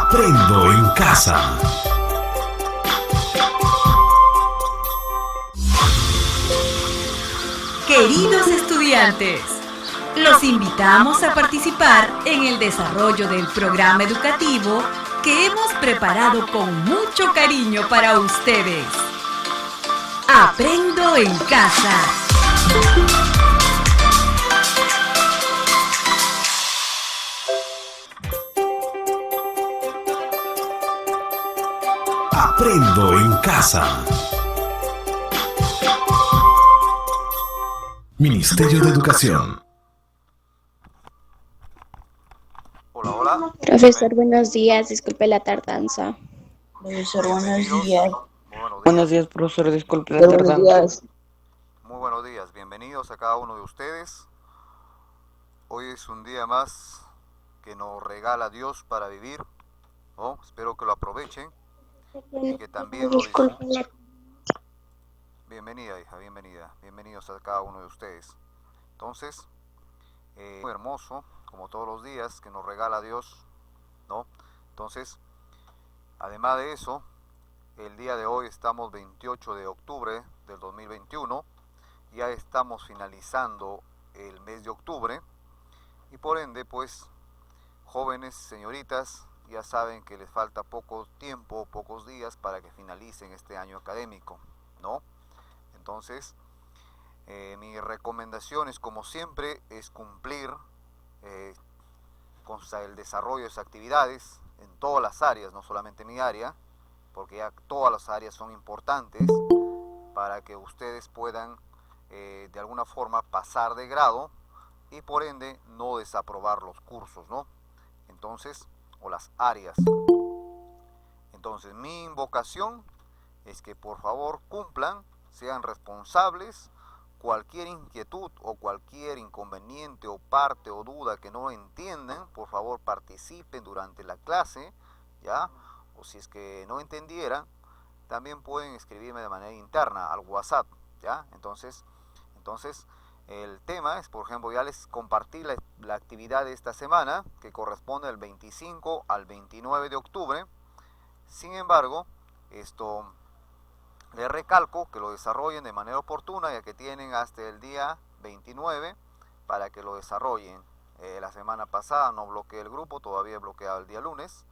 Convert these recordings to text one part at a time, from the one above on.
Aprendo en casa. Queridos estudiantes, los invitamos a participar en el desarrollo del programa educativo que hemos preparado con mucho cariño para ustedes. Aprendo en casa. Aprendo en casa. Ministerio de Educación. Hola, hola. Profesor, buenos días. Disculpe la tardanza. Profesor, buenos Bienvenidos. días. Muy buenos días. Buenos días, profesor. Disculpe la Buenos tardanza. días. Muy buenos días. Bienvenidos a cada uno de ustedes. Hoy es un día más que nos regala Dios para vivir, ¿no? Espero que lo aprovechen y que también lo disfruten. Bienvenida, hija, bienvenida. Bienvenidos a cada uno de ustedes. Entonces, muy hermoso, como todos los días que nos regala Dios, ¿no? Entonces, además de eso, el día de hoy estamos 28 de octubre del 2021, ya estamos finalizando el mes de octubre y por ende, pues, jóvenes, señoritas, ya saben que les falta poco tiempo, pocos días para que finalicen este año académico, ¿no? Entonces, mi recomendación es, como siempre, es cumplir con el desarrollo de esas actividades en todas las áreas, no solamente mi área, porque ya todas las áreas son importantes para que ustedes puedan de alguna forma pasar de grado y por ende no desaprobar los cursos, ¿no? Entonces, o las áreas. Entonces, mi invocación es que por favor cumplan, sean responsables. Cualquier inquietud o cualquier inconveniente o parte o duda que no entiendan, por favor participen durante la clase, ¿ya? O si es que no entendieran, también pueden escribirme de manera interna al WhatsApp, ¿ya? Entonces el tema es, por ejemplo, ya les compartí la actividad de esta semana, que corresponde del 25 al 29 de octubre. Sin embargo, les recalco que lo desarrollen de manera oportuna, ya que tienen hasta el día 29 para que lo desarrollen. La semana pasada no bloqueé el grupo, todavía he bloqueado el día lunes.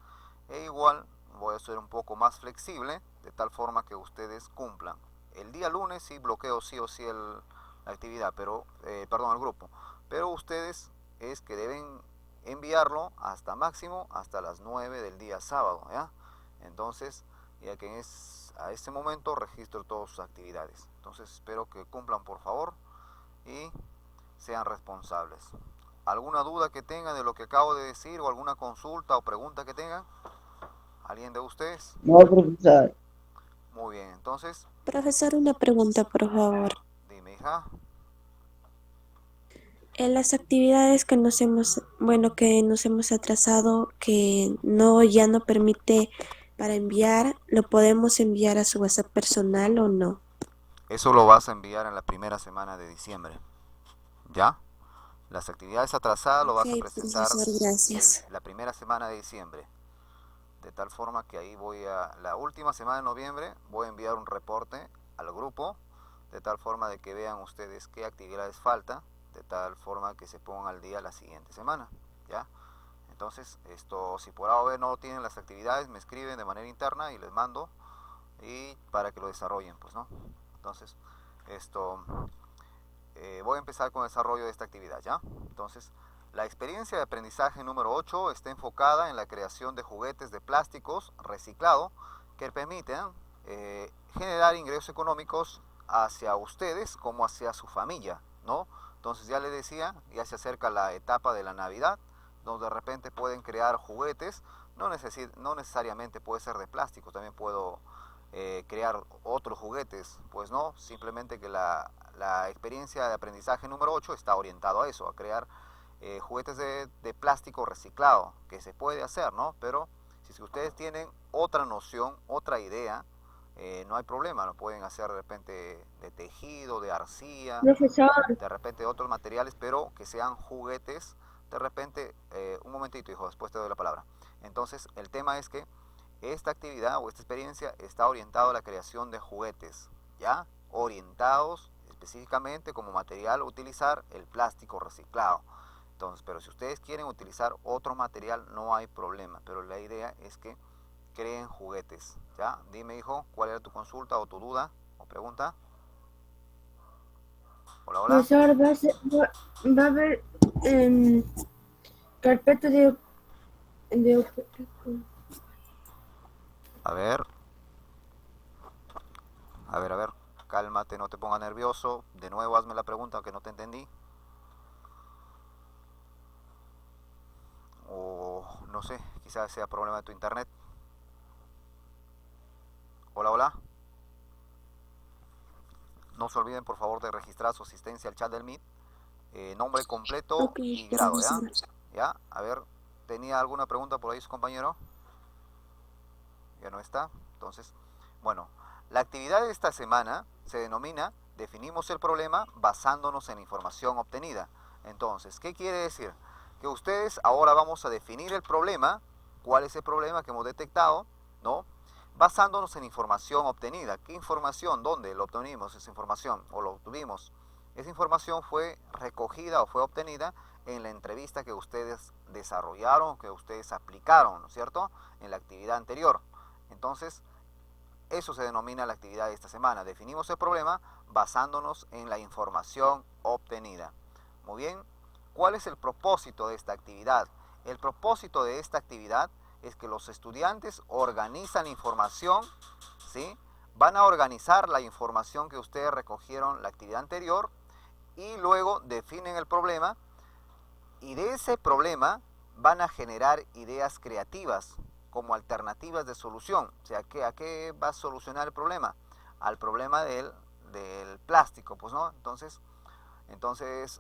E igual voy a ser un poco más flexible, de tal forma que ustedes cumplan. El día lunes sí bloqueo sí o sí la actividad, pero el grupo. Pero ustedes es que deben enviarlo hasta máximo hasta las 9 del día sábado, ¿ya? Entonces, ya que a este momento registro todas sus actividades. Entonces espero que cumplan, por favor, y sean responsables. ¿Alguna duda que tengan de lo que acabo de decir, o alguna consulta o pregunta que tengan? ¿Alguien de ustedes? No, profesor. Muy bien, entonces. Profesor, una pregunta, por favor. Dime, hija. En las actividades que nos hemos atrasado, que ya no permite para enviar, ¿lo podemos enviar a su WhatsApp personal o no? Eso lo vas a enviar en la primera semana de diciembre, ¿ya? Las actividades atrasadas lo vas a presentar, profesor, gracias. la primera semana de diciembre. De tal forma que ahí la última semana de noviembre, voy a enviar un reporte al grupo, de tal forma de que vean ustedes qué actividades falta, de tal forma que se pongan al día la siguiente semana, ¿ya? Entonces, si por ahora no tienen las actividades, me escriben de manera interna y les mando, y para que lo desarrollen, pues, ¿no? Entonces, voy a empezar con el desarrollo de esta actividad, ¿ya? Entonces, la experiencia de aprendizaje número 8 está enfocada en la creación de juguetes de plásticos reciclados que permiten generar ingresos económicos hacia ustedes como hacia su familia, ¿no? Entonces, ya les decía, ya se acerca la etapa de la Navidad, donde de repente pueden crear juguetes, no necesariamente puede ser de plástico, también puedo crear otros juguetes, pues no, simplemente que la experiencia de aprendizaje número 8 está orientado a eso, a crear juguetes de plástico reciclado, que se puede hacer, ¿no? Pero si ustedes tienen otra noción, otra idea, no hay problema, lo pueden hacer de repente de tejido, de arcilla, Profesor. de repente otros materiales, pero que sean juguetes. De repente, un momentito, hijo, después te doy la palabra. Entonces, el tema es que esta actividad o esta experiencia está orientada a la creación de juguetes, ¿ya? Orientados específicamente como material a utilizar el plástico reciclado. Entonces, pero si ustedes quieren utilizar otro material, no hay problema, pero la idea es que creen juguetes, ¿ya? Dime, hijo, ¿cuál era tu consulta o tu duda o pregunta? Hola, hola. Profesor, va a haber carpeta de A ver, cálmate, no te pongas nervioso. De nuevo hazme la pregunta aunque no te entendí. O no sé, quizás sea problema de tu internet. Hola, hola. No se olviden por favor de registrar su asistencia al chat del Meet. Nombre completo Ok, y grado, ¿ya? gracias. ¿Ya? A ver, ¿tenía alguna pregunta por ahí su compañero? Ya no está. Entonces, bueno, la actividad de esta semana se denomina definimos el problema basándonos en la información obtenida. Entonces, ¿qué quiere decir? Que ustedes ahora vamos a definir el problema, cuál es el problema que hemos detectado, ¿no? Basándonos en información obtenida. ¿Qué información? ¿Dónde lo obtuvimos esa información? ¿O lo obtuvimos? Esa información fue recogida o fue obtenida en la entrevista que ustedes desarrollaron, que ustedes aplicaron, ¿no es cierto?, en la actividad anterior. Entonces, eso se denomina la actividad de esta semana. Definimos el problema basándonos en la información obtenida. Muy bien, ¿cuál es el propósito de esta actividad? El propósito de esta actividad es que los estudiantes organizan información, ¿sí? Van a organizar la información que ustedes recogieron la actividad anterior y luego definen el problema y de ese problema van a generar ideas creativas como alternativas de solución. O sea, ¿a qué va a solucionar el problema? Al problema del plástico, pues, ¿no? Entonces,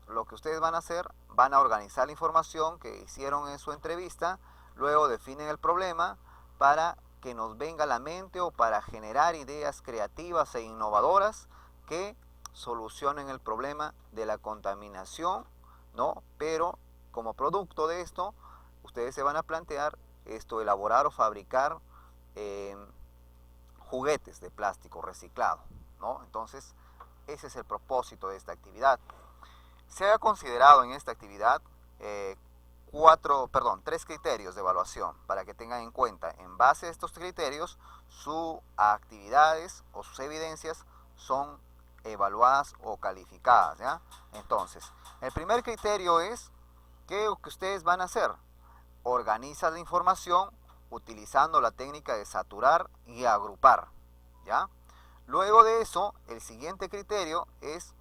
lo que ustedes van a hacer, van a organizar la información que hicieron en su entrevista, luego definen el problema para que nos venga a la mente o para generar ideas creativas e innovadoras que solucionen el problema de la contaminación, ¿no? Pero como producto de esto, ustedes se van a plantear elaborar o fabricar juguetes de plástico reciclado, ¿no? Entonces, ese es el propósito de esta actividad. Se ha considerado en esta actividad tres criterios de evaluación para que tengan en cuenta. En base a estos criterios, sus actividades o sus evidencias son evaluadas o calificadas, ¿ya? Entonces, el primer criterio es ¿qué ustedes van a hacer? Organizan la información utilizando la técnica de saturar y agrupar, ¿ya? Luego de eso, el siguiente criterio es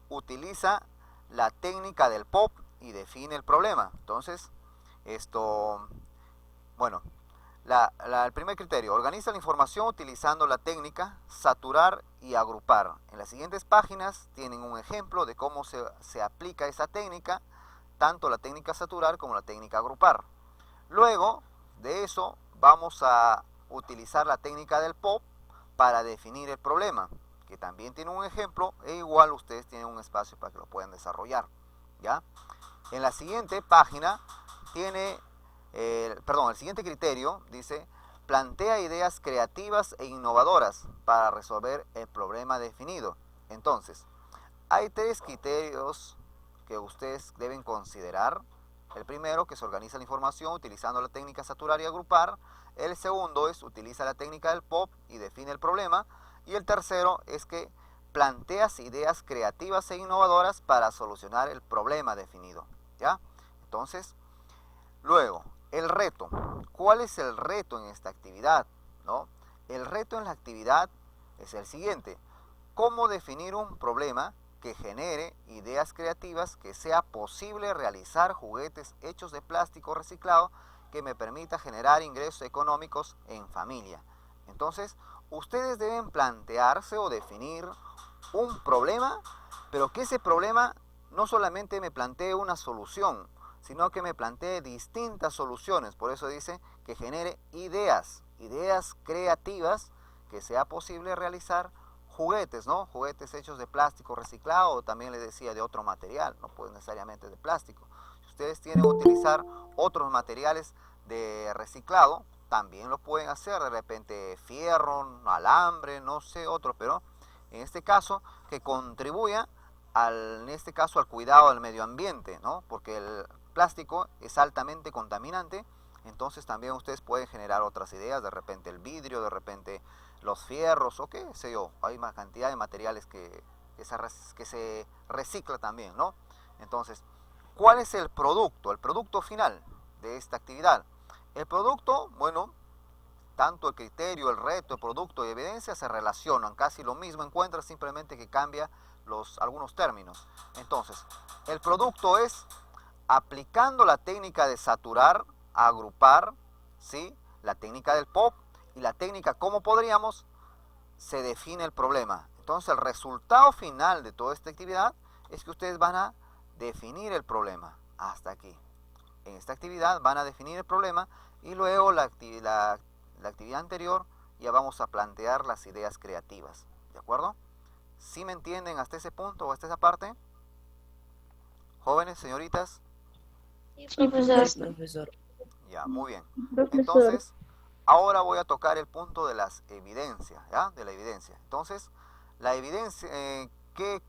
utiliza la técnica del POP y define el problema. Entonces, el primer criterio, organiza la información utilizando la técnica saturar y agrupar. En las siguientes páginas tienen un ejemplo de cómo se aplica esa técnica, tanto la técnica saturar como la técnica agrupar. Luego de eso vamos a utilizar la técnica del POP para definir el problema, que también tiene un ejemplo e igual ustedes tienen un espacio para que lo puedan desarrollar, ¿ya? En la siguiente página tiene, el siguiente criterio dice, plantea ideas creativas e innovadoras para resolver el problema definido. Entonces, hay tres criterios que ustedes deben considerar. El primero, que se organiza la información utilizando la técnica saturar y agrupar. El segundo es utiliza la técnica del POP y define el problema. Y el tercero es que planteas ideas creativas e innovadoras para solucionar el problema definido, ¿ya? Entonces, luego, el reto. ¿Cuál es el reto en esta actividad? ¿No? El reto en la actividad es el siguiente. ¿Cómo definir un problema que genere ideas creativas que sea posible realizar juguetes hechos de plástico reciclado que me permita generar ingresos económicos en familia? Entonces, ustedes deben plantearse o definir un problema, pero que ese problema no solamente me plantee una solución, sino que me plantee distintas soluciones. Por eso dice que genere ideas creativas que sea posible realizar juguetes, ¿no? Juguetes hechos de plástico reciclado o también les decía de otro material, no puede necesariamente de plástico. Si ustedes tienen que utilizar otros materiales, de reciclado, también lo pueden hacer, de repente fierro, alambre, no sé, otro, pero en este caso que contribuya en este caso al cuidado del medio ambiente, ¿no? Porque el plástico es altamente contaminante, entonces también ustedes pueden generar otras ideas, de repente el vidrio, de repente los fierros, o qué sé yo, hay una cantidad de materiales que se recicla también, ¿no? Entonces, ¿cuál es el producto? El producto final de esta actividad. El producto, bueno, tanto el criterio, el reto, el producto y evidencia se relacionan, casi lo mismo encuentras, simplemente que cambia algunos términos. Entonces, el producto es aplicando la técnica de saturar, agrupar, ¿sí? La técnica del POP y la técnica cómo podríamos, se define el problema. Entonces, el resultado final de toda esta actividad es que ustedes van a definir el problema. Hasta aquí. En esta actividad van a definir el problema y luego la actividad anterior ya vamos a plantear las ideas creativas. ¿De acuerdo? ¿Sí me entienden hasta ese punto o hasta esa parte? Jóvenes, señoritas. Sí, profesor. Profesor. Ya, muy bien. Profesor. Entonces, ahora voy a tocar el punto de las evidencias, ¿ya? De la evidencia. Entonces, la evidencia, ¿qué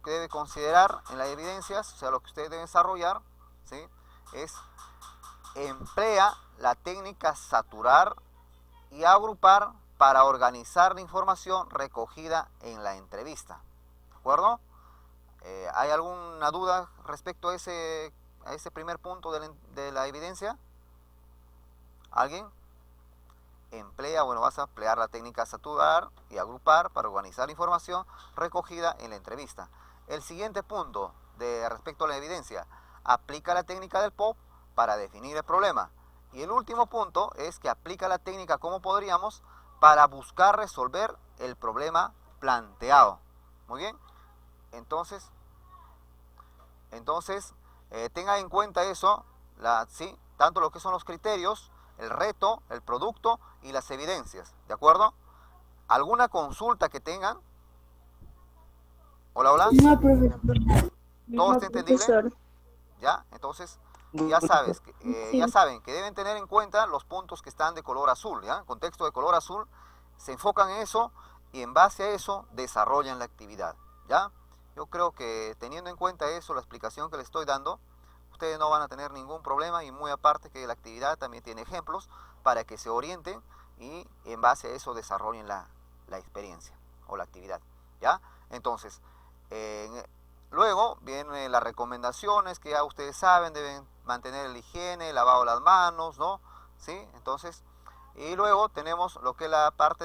debe considerar en las evidencias? O sea, lo que ustedes deben desarrollar, ¿sí? Es emplea la técnica saturar y agrupar para organizar la información recogida en la entrevista. ¿De acuerdo? ¿Hay alguna duda respecto a ese primer punto de la evidencia? ¿Alguien? Vas a emplear la técnica saturar y agrupar para organizar la información recogida en la entrevista. El siguiente punto respecto a la evidencia, aplica la técnica del POP para definir el problema. Y el último punto es que aplica la técnica como podríamos para buscar resolver el problema planteado. Muy bien. Entonces tengan en cuenta eso, ¿sí? Tanto lo que son los criterios, el reto, el producto y las evidencias. ¿De acuerdo? ¿Alguna consulta que tengan? Hola, hola. No, profesor. ¿Todo está entendible? Profesor. ¿Ya? Entonces, ya saben que deben tener en cuenta los puntos que están de color azul, ¿ya? Contexto de color azul, se enfocan en eso y en base a eso desarrollan la actividad, ¿ya? Yo creo que teniendo en cuenta eso, la explicación que les estoy dando, ustedes no van a tener ningún problema y muy aparte que la actividad también tiene ejemplos para que se orienten y en base a eso desarrollen la experiencia o la actividad, ¿ya? Entonces, luego vienen las recomendaciones que ya ustedes saben, deben mantener la higiene, lavado de las manos, ¿no? ¿Sí? Entonces, y luego tenemos lo que es la parte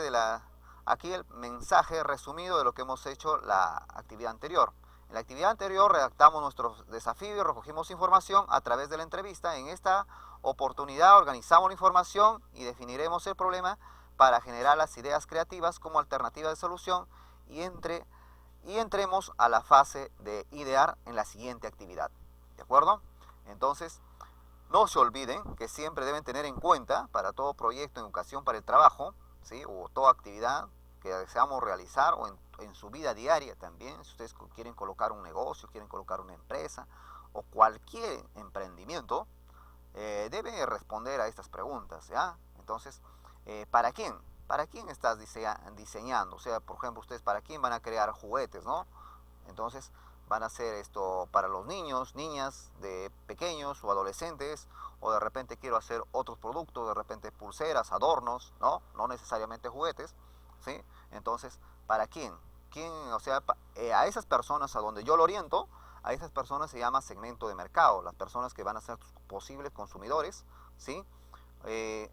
aquí el mensaje resumido de lo que hemos hecho la actividad anterior. En la actividad anterior redactamos nuestros desafíos, recogimos información a través de la entrevista. En esta oportunidad organizamos la información y definiremos el problema para generar las ideas creativas como alternativa de solución y entremos a la fase de idear en la siguiente actividad. ¿De acuerdo? Entonces, no se olviden que siempre deben tener en cuenta para todo proyecto en educación para el trabajo, ¿sí? O toda actividad que deseamos realizar o en su vida diaria también, si ustedes quieren colocar un negocio, quieren colocar una empresa o cualquier emprendimiento, deben responder a estas preguntas, ¿ya? Entonces, ¿para quién? ¿Para quién estás diseñando? O sea, por ejemplo, ustedes para quién van a crear juguetes, ¿no? Entonces, van a hacer esto para los niños, niñas, de pequeños o adolescentes, o de repente quiero hacer otros productos, de repente pulseras, adornos, ¿no? No necesariamente juguetes, ¿sí? Entonces, ¿para quién? O sea, a esas personas a donde yo lo oriento, a esas personas se llama segmento de mercado, las personas que van a ser tus posibles consumidores, ¿sí?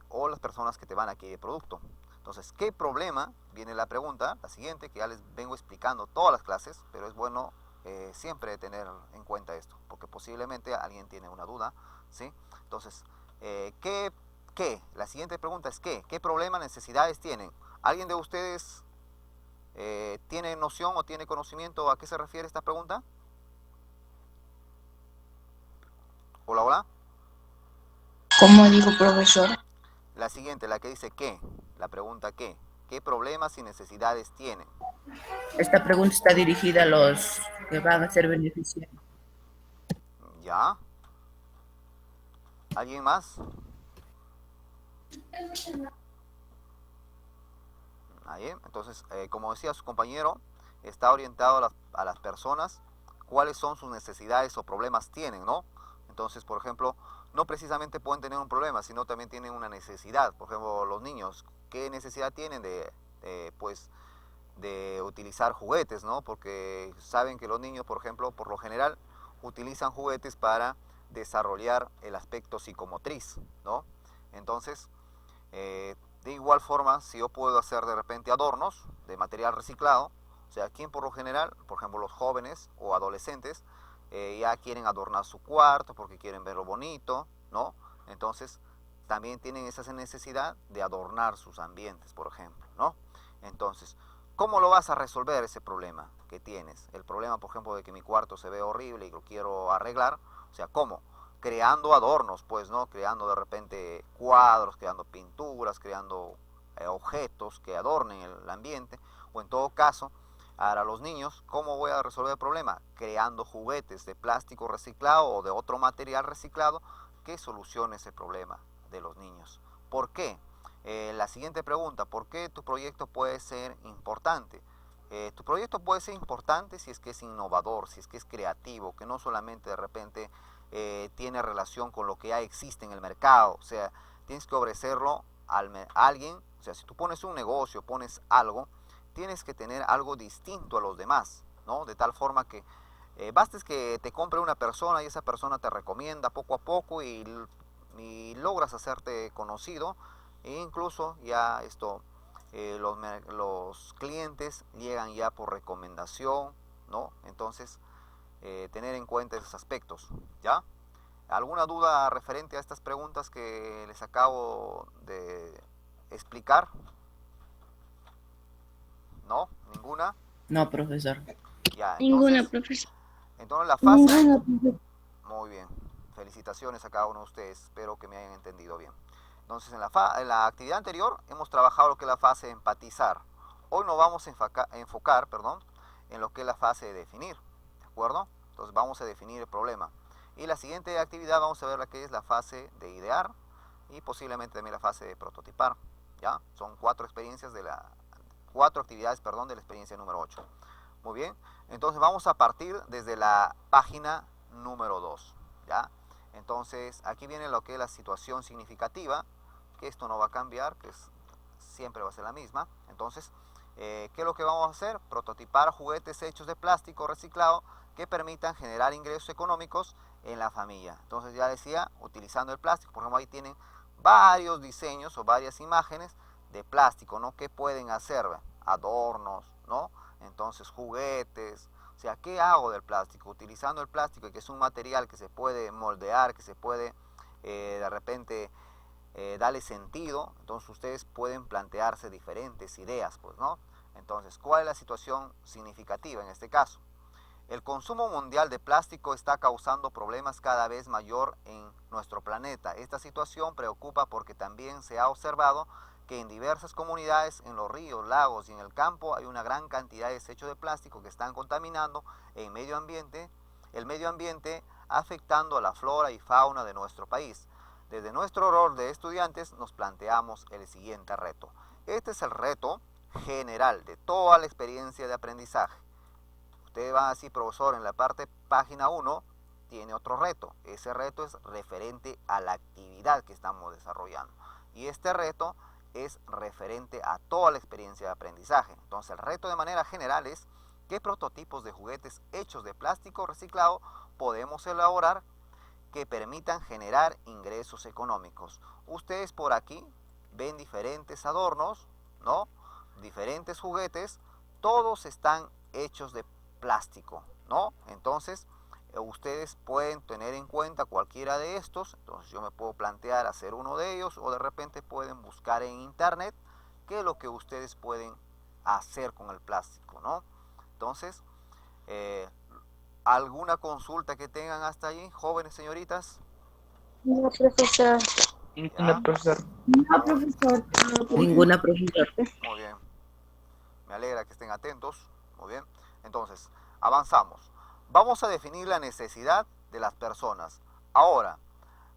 O las personas que te van a adquirir el producto. Entonces, ¿qué problema? Viene la pregunta, la siguiente, que ya les vengo explicando todas las clases, pero es bueno siempre tener en cuenta esto, porque posiblemente alguien tiene una duda, ¿sí? Entonces, ¿qué? La siguiente pregunta es ¿qué? ¿Qué problema, necesidades tienen? ¿Alguien de ustedes tiene noción o tiene conocimiento a qué se refiere esta pregunta? Hola, hola. ¿Cómo dijo, profesor? La siguiente, la que dice ¿qué? La pregunta ¿qué? ¿Qué problemas y necesidades tienen? Esta pregunta está dirigida a los que van a ser beneficiarios. ¿Ya? ¿Alguien más? Ahí, entonces, como decía su compañero, está orientado a las personas, cuáles son sus necesidades o problemas tienen, ¿no? Entonces, por ejemplo, no precisamente pueden tener un problema, sino también tienen una necesidad. Por ejemplo, los niños, ¿qué necesidad tienen pues, de utilizar juguetes, ¿no? Porque saben que los niños, por ejemplo, por lo general, utilizan juguetes para desarrollar el aspecto psicomotriz, ¿no? Entonces, de igual forma, si yo puedo hacer de repente adornos de material reciclado, o sea, quien por lo general, por ejemplo, los jóvenes o adolescentes, ya quieren adornar su cuarto porque quieren verlo bonito, ¿no? Entonces, también tienen esa necesidad de adornar sus ambientes, por ejemplo, ¿no? Entonces, ¿cómo lo vas a resolver ese problema que tienes? El problema, por ejemplo, de que mi cuarto se ve horrible y lo quiero arreglar, o sea, ¿cómo? Creando adornos, pues, ¿no? Creando de repente cuadros, creando pinturas, creando objetos que adornen el ambiente, o en todo caso, para los niños, ¿cómo voy a resolver el problema? Creando juguetes de plástico reciclado o de otro material reciclado que solucione ese problema de los niños. ¿Por qué? La siguiente pregunta, ¿por qué tu proyecto puede ser importante? Tu proyecto puede ser importante si es que es innovador, si es que es creativo, que no solamente de repente tiene relación con lo que ya existe en el mercado. O sea, tienes que ofrecerlo a alguien. O sea, si tú pones un negocio, pones algo, tienes que tener algo distinto a los demás, ¿no? De tal forma que bastes que te compre una persona y esa persona te recomienda poco a poco y logras hacerte conocido, e incluso ya los clientes llegan ya por recomendación, ¿no? Entonces, tener en cuenta esos aspectos, ¿ya? ¿Alguna duda referente a estas preguntas que les acabo de explicar? ¿No? ¿Ninguna? No, profesor. Ya, Ninguna, entonces, profesor. entonces la fase... Ninguna, profesor. Muy bien. Felicitaciones a cada uno de ustedes. Espero que me hayan entendido bien. Entonces, en la actividad anterior hemos trabajado lo que es la fase de empatizar. Hoy nos vamos a enfocar, en lo que es la fase de definir. ¿De acuerdo? Entonces, vamos a definir el problema. Y la siguiente actividad vamos a ver la que es la fase de idear y posiblemente también la fase de prototipar. ¿Ya? Son cuatro actividades, de la experiencia número 8. Muy bien. Entonces, vamos a partir desde la página número 2. ¿Ya? Entonces, aquí viene lo que es la situación significativa, que esto no va a cambiar, que siempre va a ser la misma. Entonces, ¿qué es lo que vamos a hacer? Prototipar juguetes hechos de plástico reciclado que permitan generar ingresos económicos en la familia. Entonces, ya decía, utilizando el plástico, por ejemplo, ahí tienen varios diseños o varias imágenes de plástico, ¿no? ¿Qué pueden hacer? Adornos, ¿no? Entonces, juguetes. O sea, ¿qué hago del plástico? Utilizando el plástico, que es un material que se puede moldear, que se puede de repente darle sentido. Entonces ustedes pueden plantearse diferentes ideas, pues, ¿no? Entonces, ¿cuál es la situación significativa en este caso? El consumo mundial de plástico está causando problemas cada vez mayor en nuestro planeta. Esta situación preocupa porque también se ha observado que en diversas comunidades, en los ríos, lagos y en el campo, hay una gran cantidad de desechos de plástico que están contaminando el medio ambiente, afectando a la flora y fauna de nuestro país. Desde nuestro rol de estudiantes nos planteamos el siguiente reto. Este es el reto general de toda la experiencia de aprendizaje. Ustedes van a decir, profesor, en la parte página 1 tiene otro reto. Ese reto es referente a la actividad que estamos desarrollando. Y este reto es referente a toda la experiencia de aprendizaje. Entonces, el reto de manera general es qué prototipos de juguetes hechos de plástico reciclado podemos elaborar que permitan generar ingresos económicos. Ustedes por aquí ven diferentes adornos, ¿no? Diferentes juguetes, todos están hechos de plástico, ¿no? Entonces, ustedes pueden tener en cuenta cualquiera de estos. Entonces yo me puedo plantear hacer uno de ellos, o de repente pueden buscar en internet qué es lo que ustedes pueden hacer con el plástico, ¿no? Entonces, ¿alguna consulta que tengan hasta allí, jóvenes señoritas? No, profesor. Ninguna, profesor. No, profesor. Ninguna, profesor. Muy bien. Me alegra que estén atentos. Muy bien. Entonces, avanzamos. Vamos a definir la necesidad de las personas. Ahora,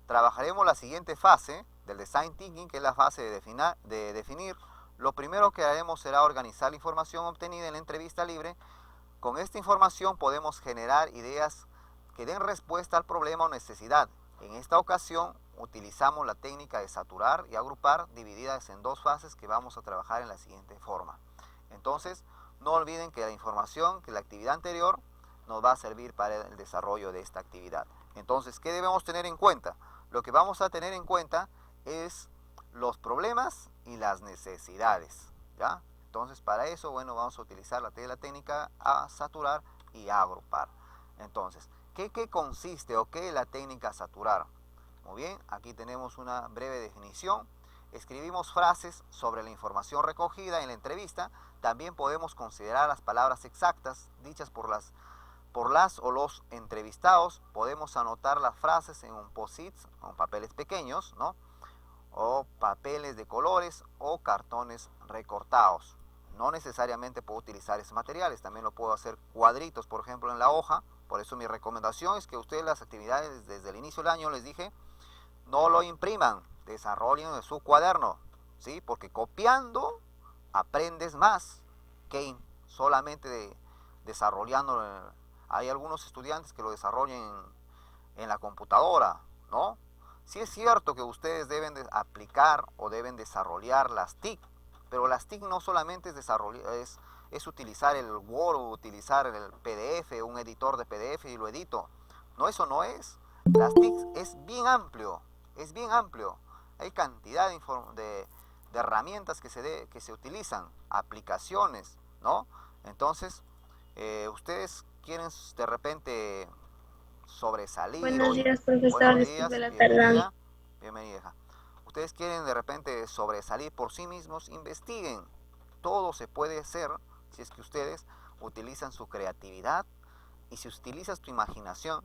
trabajaremos la siguiente fase del design thinking, que es la fase de definir, lo primero que haremos será organizar la información obtenida en la entrevista libre. Con esta información podemos generar ideas que den respuesta al problema o necesidad. En esta ocasión utilizamos la técnica de saturar y agrupar, divididas en dos fases que vamos a trabajar en la siguiente forma. Entonces, no olviden que la información, que la actividad anterior, nos va a servir para el desarrollo de esta actividad. Entonces, ¿qué debemos tener en cuenta? Lo que vamos a tener en cuenta es los problemas y las necesidades, ¿ya? Entonces, para eso, bueno, vamos a utilizar la técnica a saturar y a agrupar. Entonces, ¿qué consiste o qué es la técnica a saturar? Muy bien, aquí tenemos una breve definición. Escribimos frases sobre la información recogida en la entrevista. También podemos considerar las palabras exactas dichas por las o los entrevistados. Podemos anotar las frases en un post-its, en papeles pequeños, ¿no? O papeles de colores o cartones recortados. No necesariamente puedo utilizar esos materiales, también lo puedo hacer cuadritos, por ejemplo, en la hoja. Por eso mi recomendación es que ustedes las actividades desde el inicio del año, les dije, no lo impriman, desarrollen en su cuaderno, ¿sí? Porque copiando aprendes más que solamente desarrollando. Hay algunos estudiantes que lo desarrollan en la computadora, ¿no? Sí es cierto que ustedes deben de aplicar o deben desarrollar las TIC, pero las TIC no solamente es utilizar el Word o utilizar el PDF, un editor de PDF y lo edito. No, eso no es. Las TIC es bien amplio, es bien amplio. Hay cantidad de herramientas que se utilizan, aplicaciones, ¿no? Entonces, ustedes quieren de repente sobresalir. Buenos días, Buenos profesor. días, Disculpe la tardanza. bienvenida. Ustedes quieren de repente sobresalir por sí mismos, investiguen. Todo se puede hacer si es que ustedes utilizan su creatividad y si utilizas tu imaginación,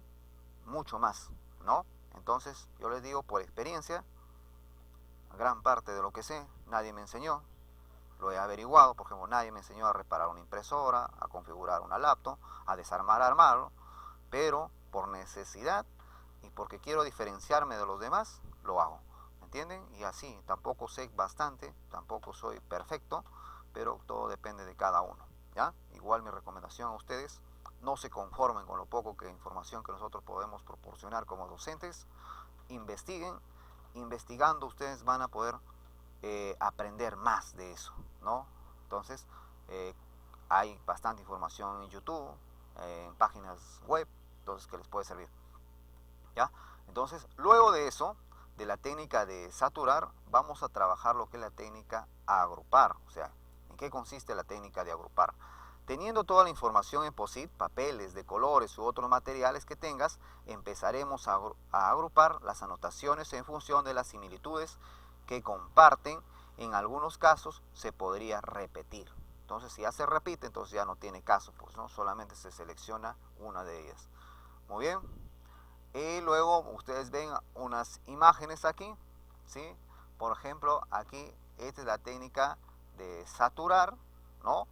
mucho más, ¿no? Entonces, yo les digo por experiencia, gran parte de lo que sé, nadie me enseñó. Lo he averiguado, por ejemplo, nadie me enseñó a reparar una impresora, a configurar una laptop, a desarmar, armarlo, pero por necesidad y porque quiero diferenciarme de los demás, lo hago, ¿me entienden? Y así, tampoco sé bastante, tampoco soy perfecto, pero todo depende de cada uno, ¿ya? Igual mi recomendación a ustedes, no se conformen con lo poco que información que nosotros podemos proporcionar como docentes, investiguen, investigando ustedes van a poder aprender más de eso, ¿no? Entonces, hay bastante información en YouTube, en páginas web, entonces que les puede servir, ¿ya? Entonces, luego de eso, de la técnica de saturar, vamos a trabajar lo que es la técnica a agrupar. O sea, ¿en qué consiste la técnica de agrupar? Teniendo toda la información en POSIT, papeles de colores u otros materiales que tengas, empezaremos a agrupar las anotaciones en función de las similitudes que comparten. En algunos casos se podría repetir. Entonces, si ya se repite, entonces ya no tiene caso, pues no, solamente se selecciona una de ellas. Muy bien. Y luego ustedes ven unas imágenes aquí, ¿sí? Por ejemplo, aquí esta es la técnica de saturar, ¿no?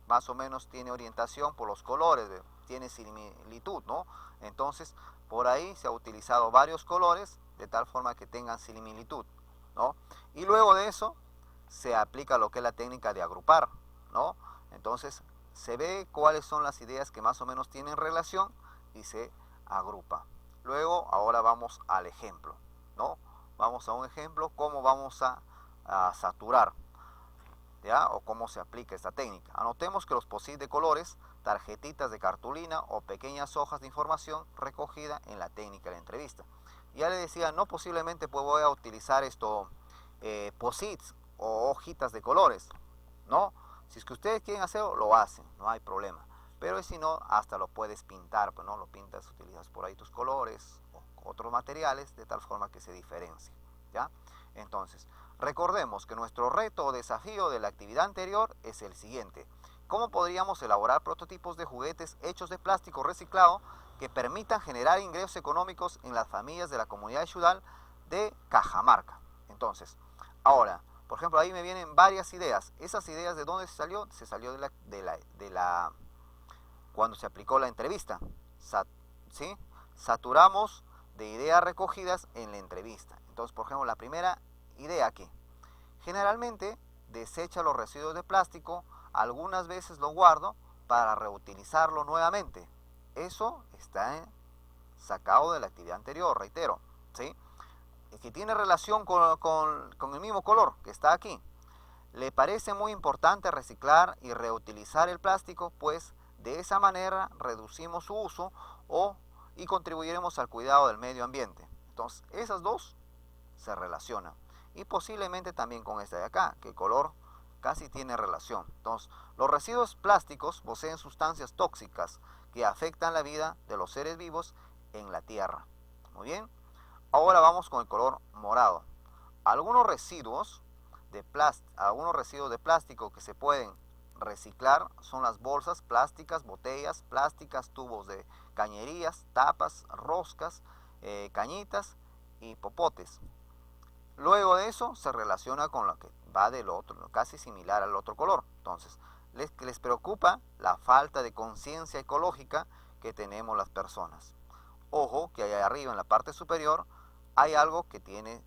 Más o menos tiene orientación por los colores, tiene similitud, ¿no? Entonces, por ahí se ha utilizado varios colores de tal forma que tengan similitud, ¿no? Y luego de eso se aplica lo que es la técnica de agrupar, ¿no? Entonces, se ve cuáles son las ideas que más o menos tienen relación y se agrupa. Luego, ahora vamos al ejemplo, ¿no? Vamos a un ejemplo, cómo vamos a saturar, ¿ya? O cómo se aplica esta técnica. Anotemos que los POSIT de colores, tarjetitas de cartulina o pequeñas hojas de información recogida en la técnica de la entrevista. Ya le decía, no posiblemente pues voy a utilizar esto, POSITs o hojitas de colores, ¿no? Si es que ustedes quieren hacerlo, lo hacen, no hay problema. Pero si no, hasta lo puedes pintar, pues no lo pintas, utilizas por ahí tus colores o otros materiales de tal forma que se diferencie, ¿ya? Entonces, recordemos que nuestro reto o desafío de la actividad anterior es el siguiente. ¿Cómo podríamos elaborar prototipos de juguetes hechos de plástico reciclado que permitan generar ingresos económicos en las familias de la comunidad de Xudal de Cajamarca? Entonces, ahora, por ejemplo, ahí me vienen varias ideas. ¿Esas ideas de dónde se salió? Se salió de la cuando se aplicó la entrevista, ¿sí? Saturamos de ideas recogidas en la entrevista. Entonces, por ejemplo, la primera idea aquí. Generalmente desecha los residuos de plástico, algunas veces lo guardo para reutilizarlo nuevamente. Eso está sacado de la actividad anterior, reitero, ¿sí? Que tiene relación con el mismo color que está aquí. Le parece muy importante reciclar y reutilizar el plástico, pues de esa manera reducimos su uso y contribuiremos al cuidado del medio ambiente. Entonces, esas dos se relacionan. Y posiblemente también con esta de acá, que el color casi tiene relación. Entonces, los residuos plásticos poseen sustancias tóxicas que afectan la vida de los seres vivos en la Tierra. Muy bien. Ahora vamos con el color morado. Algunos residuos de plástico que se pueden reciclar son las bolsas plásticas, botellas plásticas, tubos de cañerías, tapas, roscas, cañitas y popotes. Luego de eso se relaciona con lo que va del otro, casi similar al otro color. Entonces, les preocupa la falta de conciencia ecológica que tenemos las personas. Ojo que allá arriba en la parte superior hay algo que tiene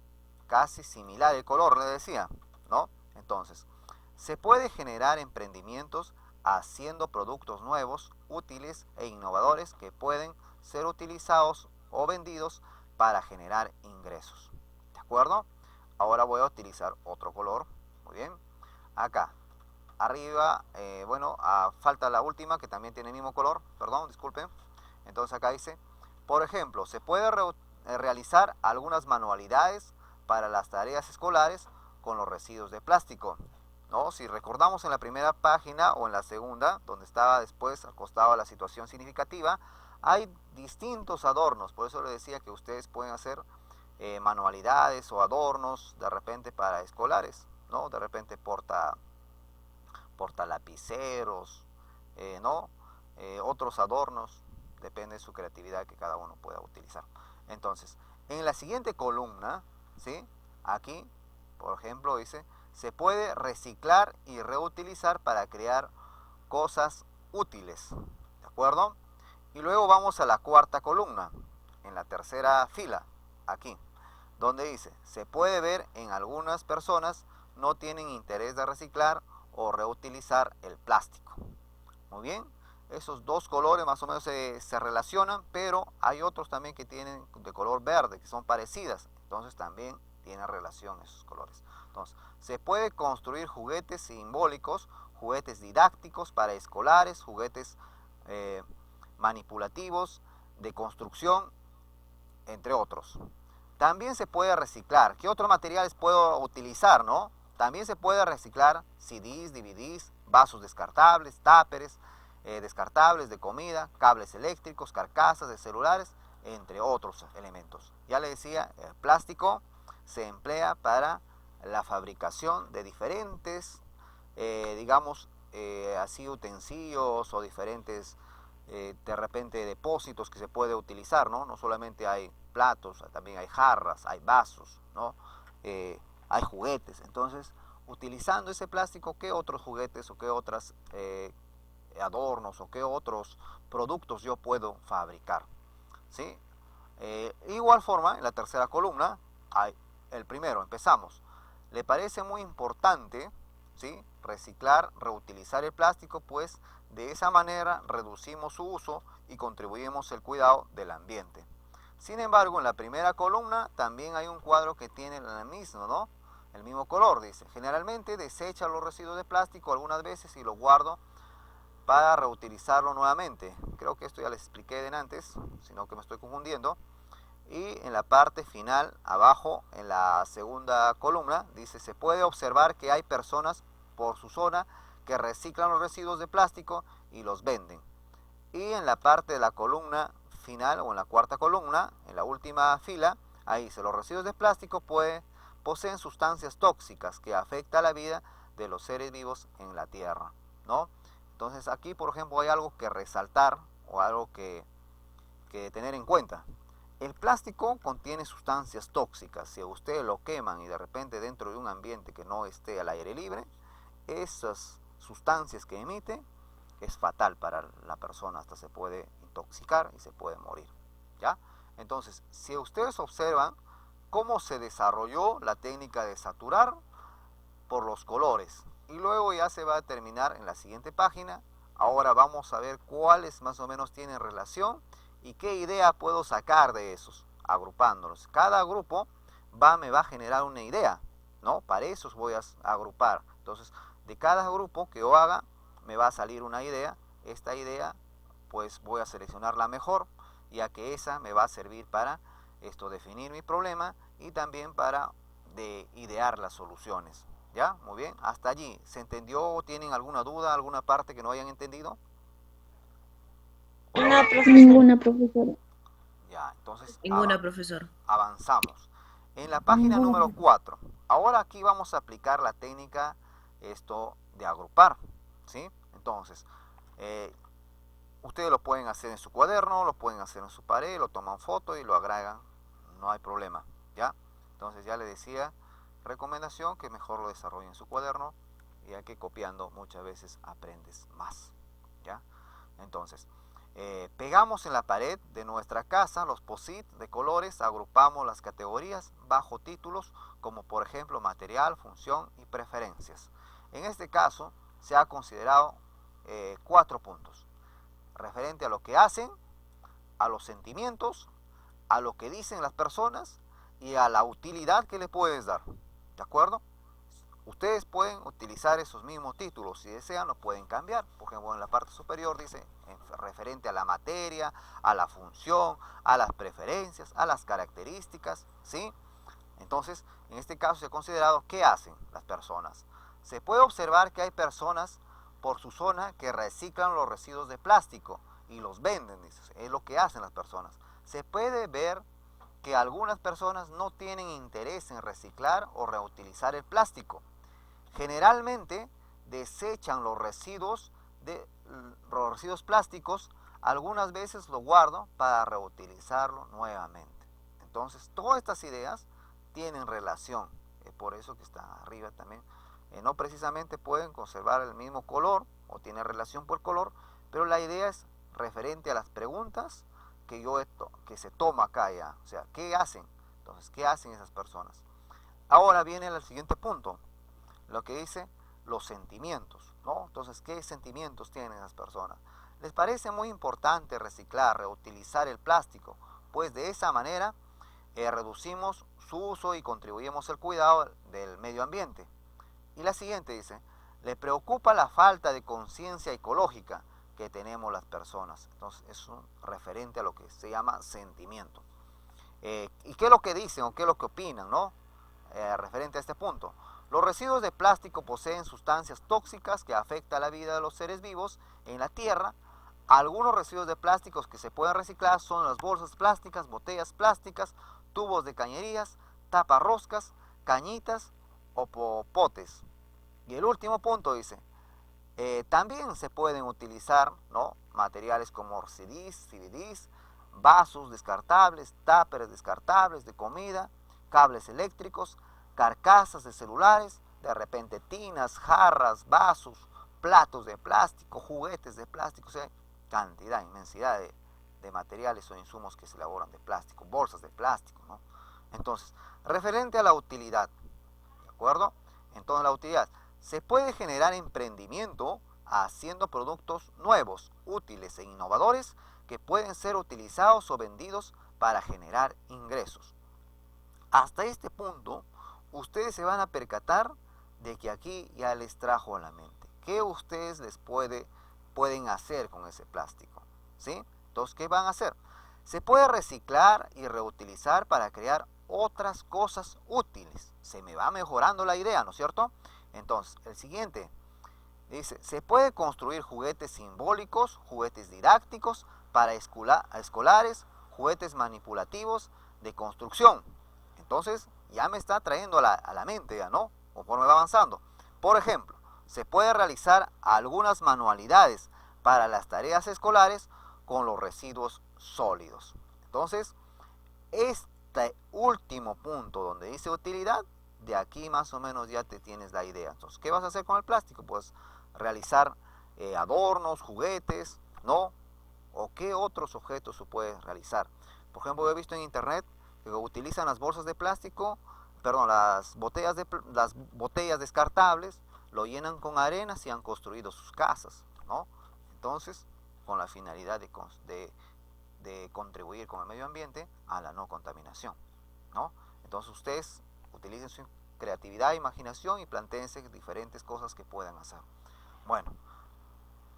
casi similar el color, les decía, ¿no? Entonces, se puede generar emprendimientos haciendo productos nuevos, útiles e innovadores que pueden ser utilizados o vendidos para generar ingresos. ¿De acuerdo? Ahora voy a utilizar otro color. Muy bien. Acá, arriba, falta la última que también tiene el mismo color. Perdón, disculpen. Entonces acá dice, por ejemplo, se puede realizar algunas manualidades para las tareas escolares con los residuos de plástico, ¿no? Si recordamos en la primera página o en la segunda, donde estaba después al costado la situación significativa, hay distintos adornos. Por eso les decía que ustedes pueden hacer manualidades o adornos de repente para escolares, ¿no? De repente porta lapiceros, ¿no? Otros adornos, depende de su creatividad que cada uno pueda utilizar. Entonces, en la siguiente columna, ¿sí? Aquí, por ejemplo, dice, se puede reciclar y reutilizar para crear cosas útiles, ¿de acuerdo? Y luego vamos a la cuarta columna, en la tercera fila, aquí, donde dice, se puede ver en algunas personas no tienen interés de reciclar o reutilizar el plástico. Muy bien, esos dos colores más o menos se relacionan, pero hay otros también que tienen de color verde, que son parecidas, entonces también tienen relación esos colores. Entonces, se puede construir juguetes simbólicos, juguetes didácticos para escolares, juguetes manipulativos, de construcción, entre otros. También se puede reciclar. ¿Qué otros materiales puedo utilizar, no? También se puede reciclar CDs, DVDs, vasos descartables, táperes descartables de comida, cables eléctricos, carcasas de celulares, entre otros elementos. Ya les decía, el plástico se emplea para la fabricación de diferentes, así utensilios o diferentes, de repente, depósitos que se puede utilizar, ¿no? No solamente hay platos, también hay jarras, hay vasos, ¿no? Hay juguetes. Entonces, utilizando ese plástico, ¿qué otros juguetes o qué otros adornos o qué otros productos yo puedo fabricar? ¿Sí? Igual forma, en la tercera columna, hay el primero, empezamos. ¿Le parece muy importante, ¿sí?, reciclar, reutilizar el plástico? Pues de esa manera reducimos su uso y contribuimos al cuidado del ambiente. Sin embargo, en la primera columna también hay un cuadro que tiene el mismo, ¿no? El mismo color, dice. Generalmente desecha los residuos de plástico algunas veces y los guardo para reutilizarlo nuevamente. Creo que esto ya les expliqué de antes, sino que me estoy confundiendo. Y en la parte final, abajo, en la segunda columna, dice, se puede observar que hay personas por su zona que reciclan los residuos de plástico y los venden. Y en la parte de la columna final, o en la cuarta columna, en la última fila, ahí dice, los residuos de plástico poseen sustancias tóxicas que afectan la vida de los seres vivos en la Tierra, ¿no? Entonces aquí, por ejemplo, hay algo que resaltar o algo que tener en cuenta. El plástico contiene sustancias tóxicas. Si a usted lo queman y de repente dentro de un ambiente que no esté al aire libre, esas sustancias que emite es fatal para la persona, hasta se puede intoxicar y se puede morir, ¿ya? Entonces, si ustedes observan, cómo se desarrolló la técnica de saturar por los colores. Y luego ya se va a terminar en la siguiente página. Ahora vamos a ver cuáles más o menos tienen relación y qué idea puedo sacar de esos, agrupándolos. Cada grupo me va a generar una idea, ¿no? Para esos voy a agrupar. Entonces, de cada grupo que yo haga, me va a salir una idea. Esta idea, pues voy a seleccionar la mejor, ya que esa me va a servir para definir mi problema y también para idear las soluciones. ¿Ya? Muy bien. Hasta allí. ¿Se entendió? ¿Tienen alguna duda, alguna parte que no hayan entendido? No, profesor. Ninguna, profesora. Ya, entonces Ninguna, profesor. avanzamos. En la página número 4. Ahora aquí vamos a aplicar la técnica de agrupar. ¿Sí? Entonces, ustedes lo pueden hacer en su cuaderno, lo pueden hacer en su pared, lo toman foto y lo agregan. No hay problema. ¿Ya? Entonces ya les decía, recomendación que mejor lo desarrollen en su cuaderno, ya que copiando muchas veces aprendes más. ¿Ya? Entonces, pegamos en la pared de nuestra casa los post-it de colores, agrupamos las categorías bajo títulos como por ejemplo material, función y preferencias. En este caso se ha considerado 4 puntos, referente a lo que hacen, a los sentimientos, a lo que dicen las personas y a la utilidad que le puedes dar. ¿De acuerdo? Ustedes pueden utilizar esos mismos títulos, si desean lo pueden cambiar. Por ejemplo, en la parte superior dice referente a la materia, a la función, a las preferencias, a las características, ¿sí? Entonces, en este caso se ha considerado qué hacen las personas. Se puede observar que hay personas por su zona que reciclan los residuos de plástico y los venden, dice. Es lo que hacen las personas. Se puede ver que algunas personas no tienen interés en reciclar o reutilizar el plástico. Generalmente desechan los residuos plásticos, algunas veces lo guardo para reutilizarlo nuevamente. Entonces, todas estas ideas tienen relación, es por eso que está arriba también. No precisamente pueden conservar el mismo color o tiene relación por color, pero la idea es referente a las preguntas que se toma acá ya, o sea, ¿qué hacen? Entonces, ¿qué hacen esas personas? Ahora viene el siguiente punto, lo que dice los sentimientos, ¿no? Entonces, ¿qué sentimientos tienen esas personas? Les parece muy importante reciclar, reutilizar el plástico, pues de esa manera reducimos su uso y contribuimos al cuidado del medio ambiente. Y la siguiente dice, le preocupa la falta de conciencia ecológica que tenemos las personas. Entonces es un referente a lo que se llama sentimiento. ¿Y qué es lo que dicen o qué es lo que opinan, ¿no? Referente a este punto? Los residuos de plástico poseen sustancias tóxicas que afectan la vida de los seres vivos en la tierra. Algunos residuos de plásticos que se pueden reciclar son las bolsas plásticas, botellas plásticas, tubos de cañerías, taparroscas, cañitas o popotes. Y el último punto dice, también se pueden utilizar, ¿no?, materiales como CDs, CVDs, vasos descartables, tuppers descartables de comida, cables eléctricos, carcasas de celulares, de repente tinas, jarras, vasos, platos de plástico, juguetes de plástico, o sea, cantidad, inmensidad de materiales o insumos que se elaboran de plástico, bolsas de plástico, ¿no? Entonces, referente a la utilidad, ¿de acuerdo? Entonces, la utilidad, se puede generar emprendimiento haciendo productos nuevos, útiles e innovadores que pueden ser utilizados o vendidos para generar ingresos. Hasta este punto, ustedes se van a percatar de que aquí ya les trajo a la mente qué ustedes pueden hacer con ese plástico, ¿sí? Entonces, ¿qué van a hacer? Se puede reciclar y reutilizar para crear otras cosas útiles. Se me va mejorando la idea, ¿no es cierto? Entonces, el siguiente dice, se puede construir juguetes simbólicos, juguetes didácticos para escolares, juguetes manipulativos de construcción. Entonces, ya me está trayendo a la mente, ya, ¿no? Conforme va avanzando. Por ejemplo, se puede realizar algunas manualidades para las tareas escolares con los residuos sólidos. Entonces, este último punto donde dice utilidad, de aquí más o menos ya te tienes la idea. Entonces, ¿qué vas a hacer con el plástico? Pues realizar adornos, juguetes, ¿no? ¿O qué otros objetos se puede realizar? Por ejemplo, he visto en internet utilizan las bolsas de plástico, perdón, las botellas descartables, lo llenan con arenas y han construido sus casas, ¿no? Entonces, con la finalidad de contribuir con el medio ambiente a la no contaminación, ¿no? Entonces ustedes utilicen su creatividad, imaginación y plantéense diferentes cosas que puedan hacer. Bueno,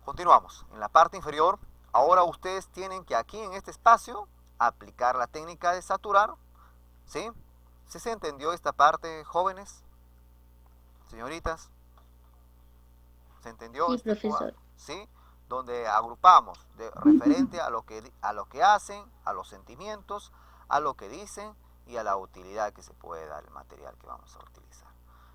continuamos. En la parte inferior, ahora ustedes tienen que aquí en este espacio aplicar la técnica de saturar, ¿sí? ¿Sí se entendió esta parte, jóvenes? Señoritas, ¿se entendió? Sí, profesor. ¿Sí? Donde agrupamos referente a lo que hacen, a los sentimientos, a lo que dicen y a la utilidad que se puede dar el material que vamos a utilizar.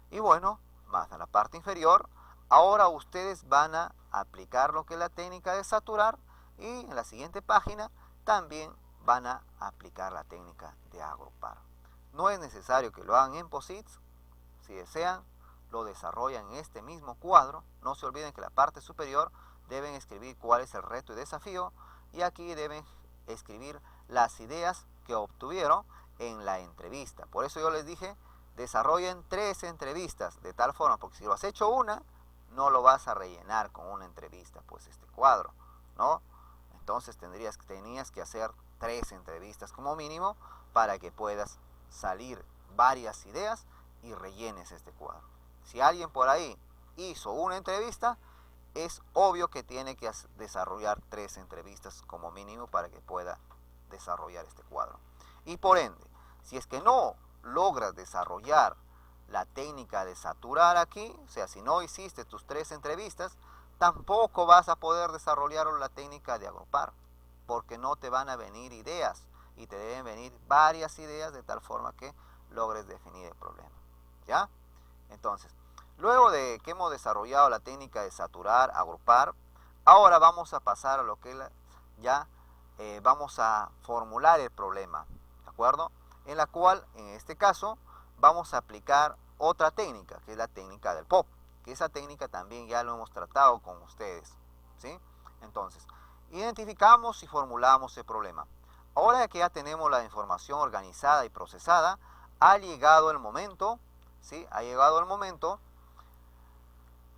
Y bueno, más en la parte inferior, ahora ustedes van a aplicar lo que es la técnica de saturar y en la siguiente página también van a aplicar la técnica de agrupar. No es necesario que lo hagan en POSITs, si desean lo desarrollan en este mismo cuadro. No se olviden que la parte superior deben escribir cuál es el reto y desafío y aquí deben escribir las ideas que obtuvieron en la entrevista. Por eso yo les dije, desarrollen 3 entrevistas de tal forma, porque si lo has hecho una, no lo vas a rellenar con una entrevista, pues este cuadro, ¿no? Entonces tenías que hacer 3 entrevistas como mínimo para que puedas salir varias ideas y rellenes este cuadro. Si alguien por ahí hizo una entrevista, es obvio que tiene que desarrollar 3 entrevistas como mínimo para que pueda desarrollar este cuadro. Y por ende, si es que no logras desarrollar la técnica de saturar aquí, o sea, si no hiciste tus 3 entrevistas, tampoco vas a poder desarrollar la técnica de agrupar, porque no te van a venir ideas y te deben venir varias ideas de tal forma que logres definir el problema, ¿ya? Entonces, luego de que hemos desarrollado la técnica de saturar, agrupar, ahora vamos a pasar a lo que vamos a formular el problema, ¿de acuerdo? En la cual, en este caso, vamos a aplicar otra técnica, que es la técnica del POP, que esa técnica también ya lo hemos tratado con ustedes, ¿sí? Entonces, identificamos y formulamos el problema. Ahora que ya tenemos la información organizada y procesada, ha llegado el momento, ¿sí? Ha llegado el momento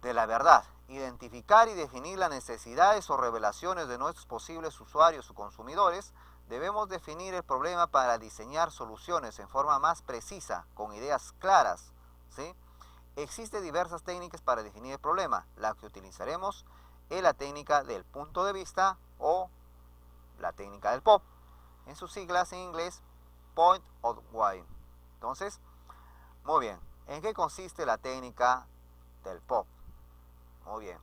de la verdad, identificar y definir las necesidades o revelaciones de nuestros posibles usuarios o consumidores. Debemos definir el problema para diseñar soluciones en forma más precisa, con ideas claras, ¿sí? Existen diversas técnicas para definir el problema. La que utilizaremos es la técnica del punto de vista o la técnica del POP. En sus siglas en inglés, Point of View. Entonces, muy bien. ¿En qué consiste la técnica del POP? Muy bien.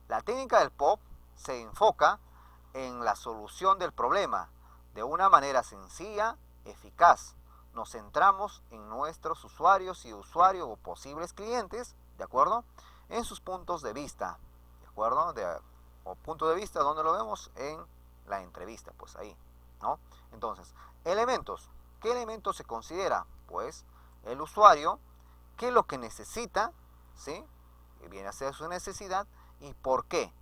La técnica del POP se enfoca en la solución del problema de una manera sencilla, eficaz. Nos centramos en nuestros usuarios o posibles clientes, ¿de acuerdo? En sus puntos de vista, ¿de acuerdo? O punto de vista, ¿dónde lo vemos? En la entrevista, pues ahí, ¿no? Entonces, elementos. ¿Qué elementos se considera? Pues el usuario, qué es lo que necesita, ¿sí? Que viene a ser su necesidad y por qué.